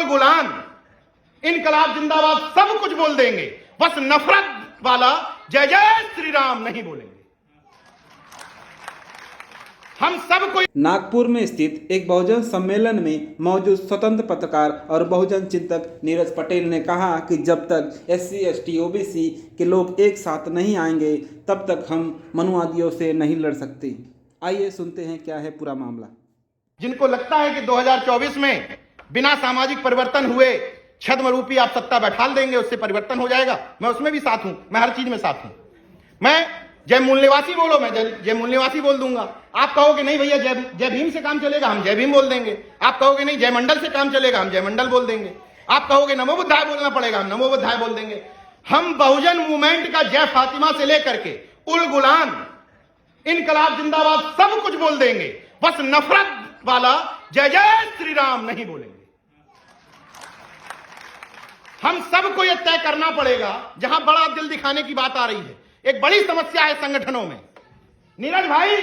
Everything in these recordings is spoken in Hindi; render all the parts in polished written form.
गुलाम, इनकलाब जिंदाबाद सब कुछ बोल देंगे, बस नफरत वाला जय जय श्री राम नहीं बोलेंगे। हम सबको नागपुर में स्थित एक बहुजन सम्मेलन में मौजूद स्वतंत्र पत्रकार और बहुजन चिंतक नीरज पटेल ने कहा कि जब तक SC ST OBC के लोग एक साथ नहीं आएंगे तब तक हम मनुवादियों से नहीं लड़ सकते। आइए सुनते हैं क्या है पूरा मामला। जिनको लगता है कि 2024 में बिना सामाजिक परिवर्तन हुए छद्म रूपी आप सत्ता बैठाल देंगे, उससे परिवर्तन हो जाएगा, मैं उसमें भी साथ हूं, मैं हर चीज में साथ हूं। मैं जय मूल निवासी बोलो, मैं जय मूल निवासी बोल दूंगा। आप कहोगे नहीं भैया जय भीम से काम चलेगा, हम जय भीम बोल देंगे। आप कहोगे नहीं जय मंडल से काम चलेगा, हम जय मंडल बोल देंगे। आप कहोगे नमो बुद्धाय बोलना पड़ेगा, हम नमो बुद्धाय बोल देंगे। हम बहुजन मूवमेंट का जय फातिमा से लेकर के उल गुलाम, इनकलाब जिंदाबाद सब कुछ बोल देंगे, बस नफरत वाला जय जय श्री राम नहीं बोलेंगे। हम सबको यह तय करना पड़ेगा। जहां बड़ा दिल दिखाने की बात आ रही है, एक बड़ी समस्या है संगठनों में। नीरज भाई,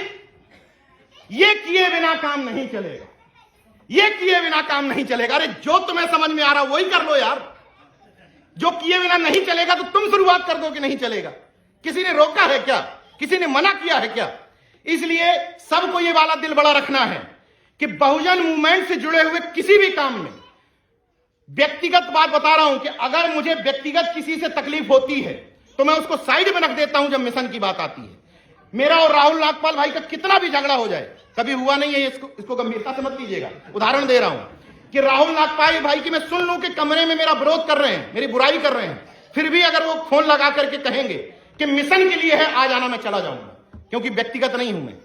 ये किए बिना काम नहीं चलेगा, ये किए बिना काम नहीं चलेगा। अरे जो तुम्हें समझ में आ रहा वही कर लो यार। जो किए बिना नहीं चलेगा तो तुम शुरुआत कर दो कि नहीं चलेगा। किसी ने रोका है क्या? किसी ने मना किया है क्या? इसलिए सबको ये वाला दिल बड़ा रखना है कि बहुजन मूवमेंट से जुड़े हुए किसी भी काम में, व्यक्तिगत बात बता रहा हूं कि अगर मुझे व्यक्तिगत किसी से तकलीफ होती है तो मैं उसको साइड में रख देता हूं जब मिशन की बात आती है। मेरा और राहुल नागपाल भाई का कितना भी झगड़ा हो जाए, कभी हुआ नहीं है, इसको गंभीरता से मत लीजिएगा। उदाहरण दे रहा हूं कि राहुल नागपाल भाई की मैं सुन लूं कि कमरे में मेरा विरोध कर रहे हैं, मेरी बुराई कर रहे हैं, फिर भी अगर वो फोन लगा करके कहेंगे कि मिशन के लिए है आ जाना, मैं चला जाऊंगा, क्योंकि व्यक्तिगत नहीं हूं मैं।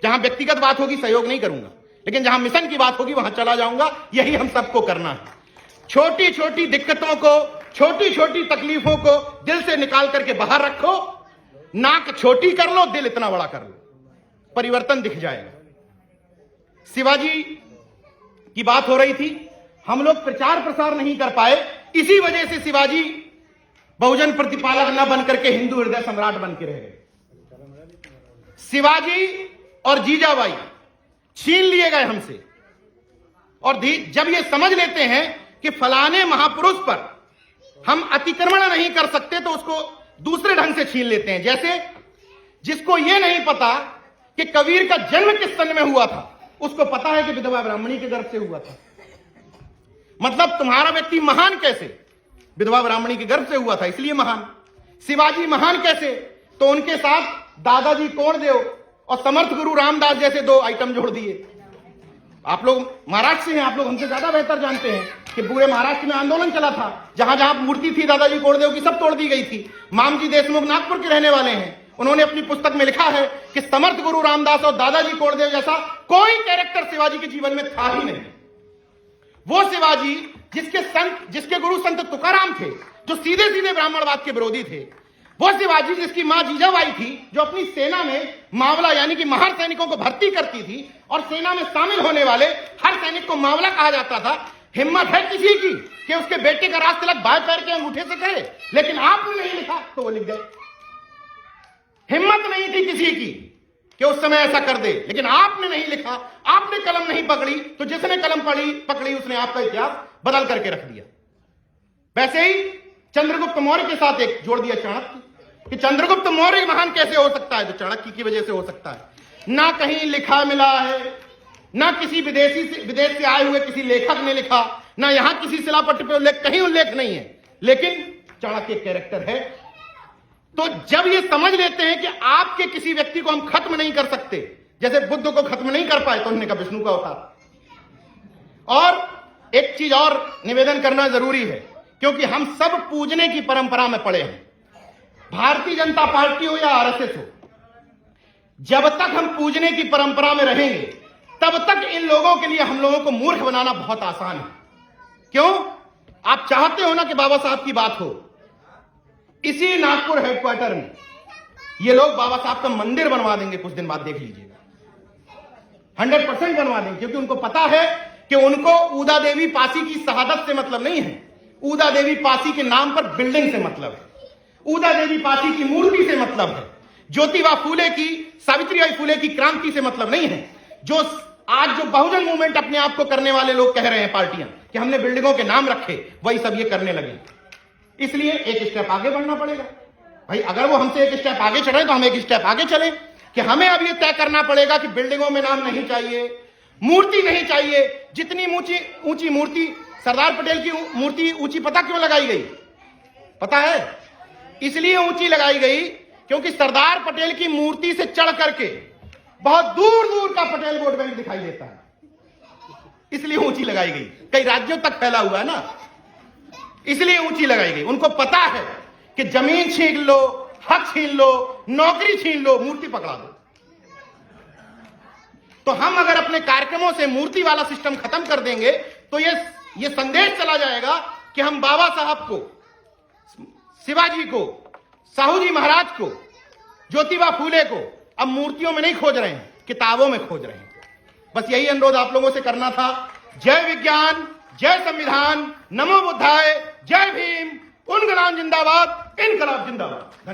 जहां व्यक्तिगत बात होगी सहयोग नहीं करूंगा, लेकिन जहां मिशन की बात होगी वहां चला जाऊंगा। यही हम सबको करना है। छोटी छोटी दिक्कतों को, छोटी छोटी तकलीफों को दिल से निकाल करके बाहर रखो। नाक छोटी कर लो, दिल इतना बड़ा कर लो, परिवर्तन दिख जाएगा। शिवाजी की बात हो रही थी, हम लोग प्रचार प्रसार नहीं कर पाए, इसी वजह से शिवाजी बहुजन प्रतिपालक न बनकर के हिंदू हृदय सम्राट बन के रह गए। शिवाजी और जीजाबाई छीन लिए गए हमसे, और जब ये समझ लेते हैं कि फलाने महापुरुष पर हम अतिक्रमण नहीं कर सकते तो उसको दूसरे ढंग से छीन लेते हैं। जैसे जिसको यह नहीं पता कि कबीर का जन्म किस सन में हुआ था, उसको पता है कि विधवा ब्राह्मणी के गर्भ से हुआ था। मतलब तुम्हारा व्यक्ति महान कैसे? विधवा ब्राह्मणी के गर्भ से हुआ था, इसलिए महान। शिवाजी महान कैसे? तो उनके साथ दादाजी कोंडदेव और समर्थ गुरु रामदास जैसे दो आइटम जोड़ दिए। आप लोग महाराष्ट्र से हैं, आप लोग हमसे ज्यादा बेहतर जानते हैं कि पूरे महाराष्ट्र में आंदोलन चला था। जहां जहां मूर्ति थी दादाजी कोंडदेव की, सब तोड़ दी गई थी। मामजी देशमुख नागपुर के रहने वाले हैं, उन्होंने अपनी पुस्तक में लिखा है कि समर्थ गुरु रामदास और दादाजी कोंडदेव जैसा कोई कैरेक्टर शिवाजी के जीवन में था ही नहीं। वो शिवाजी जिसके गुरु संत तुकाराम थे, जो सीधे सीधे ब्राह्मणवाद के विरोधी थे। वो शिवाजी जिसकी मां जीजाबाई थी, जो अपनी सेना में मावला यानी कि महार सैनिकों को भर्ती करती थी, और सेना में शामिल होने वाले हर सैनिक को मावला कहा जाता था। हिम्मत है किसी की कि उसके बेटे का राज तिलक बाएं पैर के अंगूठे से करे, लेकिन आपने नहीं लिखा तो वो लिख गए। हिम्मत नहीं थी किसी की कि उस समय ऐसा कर दे, लेकिन आपने नहीं लिखा, आपने कलम नहीं पकड़ी, तो जिसने कलम पकड़ी उसने आपका इतिहास बदल करके रख दिया। वैसे ही चंद्रगुप्त मौर्य के साथ एक जोड़ दिया चाणक्य, कि चंद्रगुप्त मौर्य महान कैसे हो सकता है? तो चाणक्य की वजह से हो सकता है। ना कहीं लिखा मिला है, ना किसी विदेश से आए हुए किसी लेखक ने लिखा, ना यहां किसी शिलापट्ट पे उल्लेख, कहीं उल्लेख नहीं है, लेकिन चाणक्य कैरेक्टर है। तो जब ये समझ लेते हैं कि आपके किसी व्यक्ति को हम खत्म नहीं कर सकते, जैसे बुद्ध को खत्म नहीं कर पाए तो उन्होंने कहा विष्णु का अवतार। और एक चीज और निवेदन करना जरूरी है, क्योंकि हम सब पूजने की परंपरा में पड़े हैं, भारतीय जनता पार्टी हो या आरएसएस हो। जब तक हम पूजने की परंपरा में रहेंगे तब तक इन लोगों के लिए हम लोगों को मूर्ख बनाना बहुत आसान है। क्यों? आप चाहते हो ना कि बाबा साहब की बात हो। इसी नागपुर हेडक्वार्टर में ये लोग बाबा साहब का मंदिर बनवा देंगे, कुछ दिन बाद देख लीजिएगा, 100% बनवा देंगे, क्योंकि उनको पता है कि उनको ऊदा देवी पासी की शहादत से मतलब नहीं है, ऊदा देवी पासी के नाम पर बिल्डिंग से मतलब है, ऊदा देवी पासी की मूर्ति से मतलब है, ज्योतिबा फूले की, सावित्रीबाई फूले की क्रांति से मतलब नहीं है। जो आज जो बहुजन मूवमेंट अपने आप को करने वाले लोग कह रहे हैं पार्टियां, कि हमने बिल्डिंगों के नाम रखे, वही सब ये करने लगे। इसलिए एक स्टेप आगे बढ़ना पड़ेगा भाई। अगर वो हमसे एक स्टेप आगे चढ़ रहे तो हम एक स्टेप आगे चले कि हमें अब ये तय करना पड़ेगा कि बिल्डिंगों में नाम नहीं चाहिए, मूर्ति नहीं चाहिए। जितनी ऊंची ऊंची मूर्ति, सरदार पटेल की मूर्ति ऊंची पता क्यों लगाई गई? पता है? इसलिए ऊंची लगाई गई क्योंकि सरदार पटेल की मूर्ति से चढ़ करके बहुत दूर दूर का पटेल वोट बैंक दिखाई देता है, इसलिए ऊंची लगाई गई। कई राज्यों तक फैला हुआ है ना, इसलिए ऊंची लगाई गई। उनको पता है कि जमीन छीन लो, हक छीन लो, नौकरी छीन लो, मूर्ति पकड़ा दो। तो हम अगर अपने कार्यक्रमों से मूर्ति वाला सिस्टम खत्म कर देंगे तो ये संदेश चला जाएगा कि हम बाबा साहब को, शिवाजी को, साहू जी महाराज को, ज्योतिबा फूले को अब मूर्तियों में नहीं खोज रहे हैं, किताबों में खोज रहे हैं। बस यही अनुरोध आप लोगों से करना था। जय विज्ञान, जय संविधान, नमो बुद्धाय, जय भीम, उनकलाब जिंदाबाद, इनकलाब जिंदाबाद।